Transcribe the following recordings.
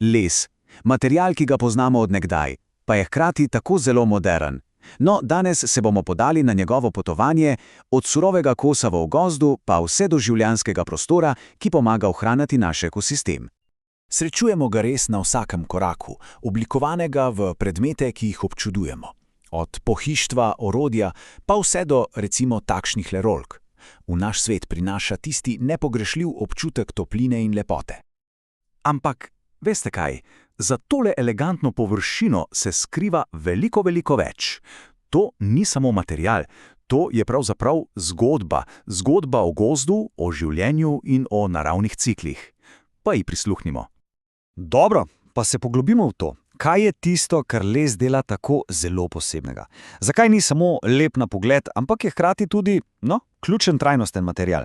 Les, material, ki ga poznamo od nekdaj, pa je hkrati tako zelo moderen. No, danes se bomo podali na njegovo potovanje od surovega kosa v gozdu pa vse do življenjskega prostora, ki pomaga ohranjati naš ekosistem. Srečujemo ga res na vsakem koraku, oblikovanega v predmete, ki jih občudujemo. Od pohištva, orodja, pa vse do, recimo, takšnih lerolk. V naš svet prinaša tisti nepogrešljiv občutek topline in lepote. Ampak, veste kaj, za tole elegantno površino se skriva veliko več. To ni samo material, to je pravzaprav zgodba. Zgodba o gozdu, o življenju in o naravnih ciklih. Pa ji prisluhnimo. Dobro, pa se poglobimo v to. Kaj je tisto, kar les dela tako zelo posebnega? Zakaj ni samo lep na pogled, ampak je hkrati tudi, ključen trajnosten material?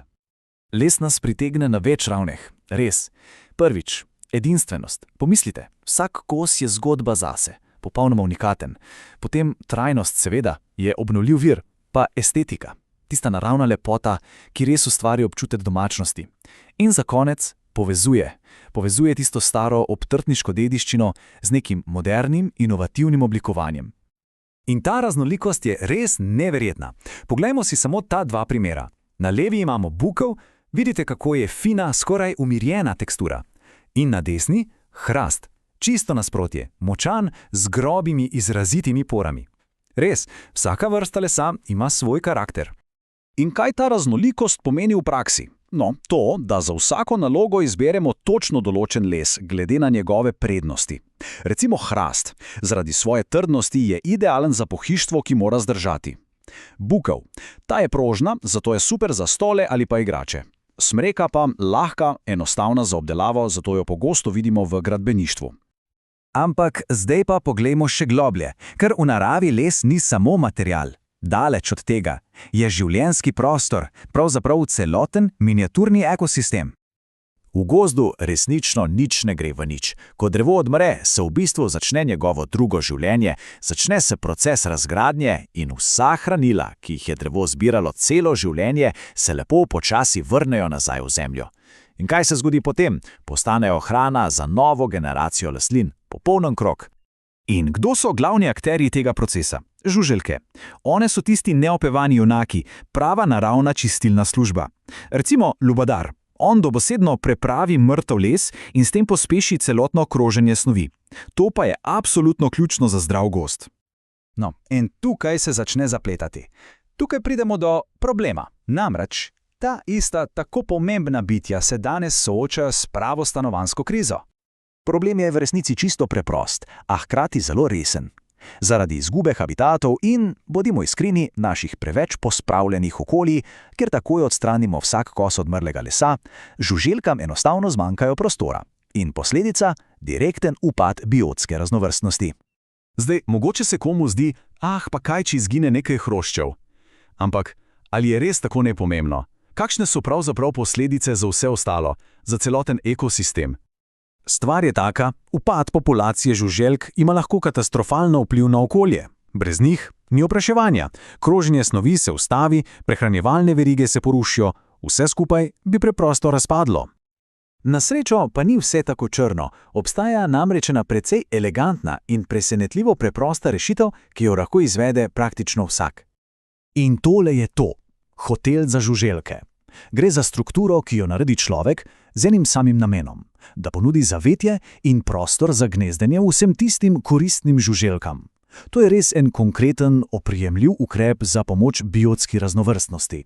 Les nas pritegne na več ravneh. Res. Prvič, edinstvenost. Pomislite, vsak kos je zgodba zase, popolnoma unikaten. Potem trajnost, seveda, je obnovljiv vir, pa estetika. Tista naravna lepota, ki res ustvari občutek domačnosti. In za konec povezuje. Povezuje tisto staro obtrtniško dediščino z nekim modernim, inovativnim oblikovanjem. In ta raznolikost je res neverjetna. Poglejmo si samo ta dva primera. Na levi imamo bukev, vidite, kako je fina, skoraj umirjena tekstura. In na desni hrast, čisto nasprotje, močan, z grobimi, izrazitimi porami. Res, vsaka vrsta lesa ima svoj karakter. In kaj ta raznolikost pomeni v praksi? No, to, da za vsako nalogo izberemo točno določen les, glede na njegove prednosti. Recimo hrast. Zaradi svoje trdnosti je idealen za pohištvo, ki mora zdržati. Bukev. Ta je prožna, zato je super za stole ali pa igrače. Smreka pa lahka, enostavna za obdelavo, zato jo pogosto vidimo v gradbeništvu. Ampak zdaj pa poglejmo še globlje, ker v naravi les ni samo material. Daleč od tega je življenjski prostor, pravzaprav celoten miniaturni ekosistem. V gozdu resnično nič ne gre v nič. Ko drevo odmre, se v bistvu začne njegovo drugo življenje, začne se proces razgradnje in vsa hranila, ki jih je drevo zbiralo celo življenje, se lepo počasi vrnejo nazaj v zemljo. In kaj se zgodi potem? Postanejo hrana za novo generacijo rastlin. Popoln krog. In kdo so glavni akterji tega procesa? Žuželke. One so tisti neopevani junaki, prava naravna čistilna služba. Recimo lubadar. On dobesedno prepravi mrtev les in s tem pospeši celotno kroženje snovi. To pa je absolutno ključno za zdrav gozd. No, in tukaj se začne zapletati. Tukaj pridemo do problema. Namreč, ta ista tako pomembna bitja se danes soočajo s pravo stanovanjsko krizo. Problem je v resnici čisto preprost, a hkrati zelo resen. Zaradi izgube habitatov in, bodimo iskreni, naših preveč pospravljenih okolij, kjer takoj odstranimo vsak kos odmrlega lesa, žuželkam enostavno zmanjkajo prostora. In posledica – direkten upad biotske raznovrstnosti. Zdaj, mogoče se komu zdi, pa kaj, če izgine nekaj hroščev. Ampak, ali je res tako nepomembno? Kakšne so pravzaprav posledice za vse ostalo, za celoten ekosistem? Stvar je taka, upad populacije žuželk ima lahko katastrofalno vpliv na okolje. Brez njih ni opraševanja, kroženje snovi se ustavi, prehranjevalne verige se porušijo, vse skupaj bi preprosto razpadlo. Na srečo pa ni vse tako črno, obstaja namreč ena precej elegantna in presenetljivo preprosta rešitev, ki jo lahko izvede praktično vsak. In tole je to, hotel za žuželke. Gre za strukturo, ki jo naredi človek z enim samim namenom, da ponudi zavetje in prostor za gnezdenje vsem tistim koristnim žuželkam. To je res en konkreten, oprijemljiv ukrep za pomoč biotski raznovrstnosti.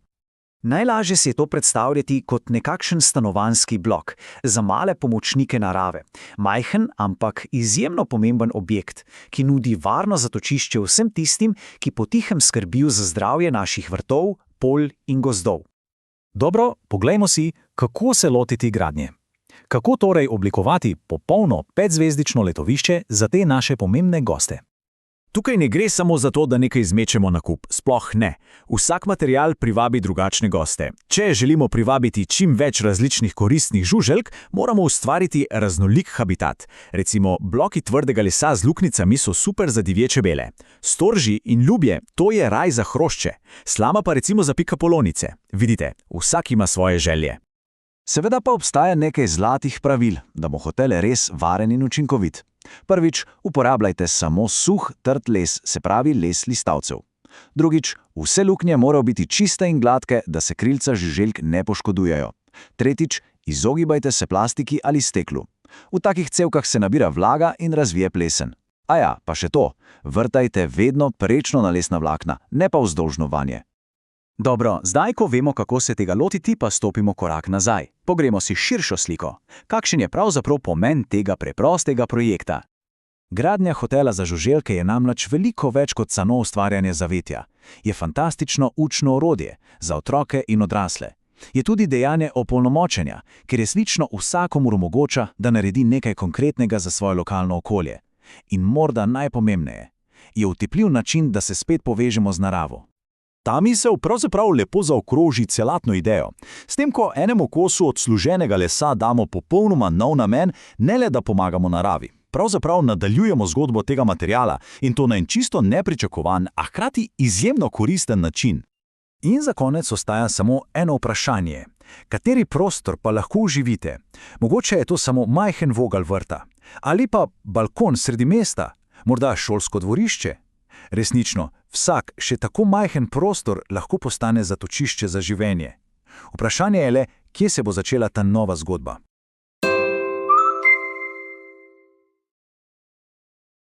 Najlažje si je to predstavljati kot nekakšen stanovanjski blok za male pomočnike narave. Majhen, ampak izjemno pomemben objekt, ki nudi varno zatočišče vsem tistim, ki potihem skrbijo za zdravje naših vrtov, polj in gozdov. Dobro, poglejmo si, kako se lotiti gradnje. Kako torej oblikovati popolno 5-zvezdično letovišče za te naše pomembne goste? Tukaj ne gre samo za to, da nekaj zmečemo na kup, sploh ne. Vsak material privabi drugačne goste. Če želimo privabiti čim več različnih koristnih žuželk, moramo ustvariti raznolik habitat. Recimo, bloki tvrdega lesa z luknjicami so super za divje čebele. Storži in ljubje, to je raj za hrošče. Slama pa recimo za pikapolonice. Vidite, vsak ima svoje želje. Seveda pa obstaja nekaj zlatih pravil, da bo hotel res varen in učinkovit. Prvič, uporabljajte samo suh, trd les, se pravi les listavcev. Drugič, vse luknje morajo biti čiste in gladke, da se krilca žuželk ne poškodujejo. Tretjič, izogibajte se plastiki ali steklu. V takih cevkah se nabira vlaga in razvije plesen. A ja, pa še to, vrtajte vedno prečno na lesna vlakna, ne pa vzdolžno vanje. Dobro, zdaj, ko vemo, kako se tega lotiti, pa stopimo korak nazaj. Pogremo si širšo sliko. Kakšen je pravzaprav pomen tega preprostega projekta? Gradnja hotela za žuželke je namreč veliko več kot samo ustvarjanje zavetja. Je fantastično učno orodje za otroke in odrasle. Je tudi dejanje opolnomočenja, ker resnično vsakomur omogoča, da naredi nekaj konkretnega za svoje lokalno okolje. In morda najpomembneje, je utepljiv način, da se spet povežemo z naravo. Ta misel pravzaprav lepo zaokroži celotno idejo. S tem, ko enemu kosu odsluženega lesa damo popolnoma nov namen, ne le da pomagamo naravi. Pravzaprav nadaljujemo zgodbo tega materiala in to na en čisto nepričakovan, a hkrati izjemno koristen način. In za konec ostaja samo eno vprašanje. Kateri prostor pa lahko uživite? Mogoče je to samo majhen vogal vrta. Ali pa balkon sredi mesta? Morda šolsko dvorišče? Resnično, vsak še tako majhen prostor lahko postane zatočišče za življenje. Vprašanje je le, kje se bo začela ta nova zgodba.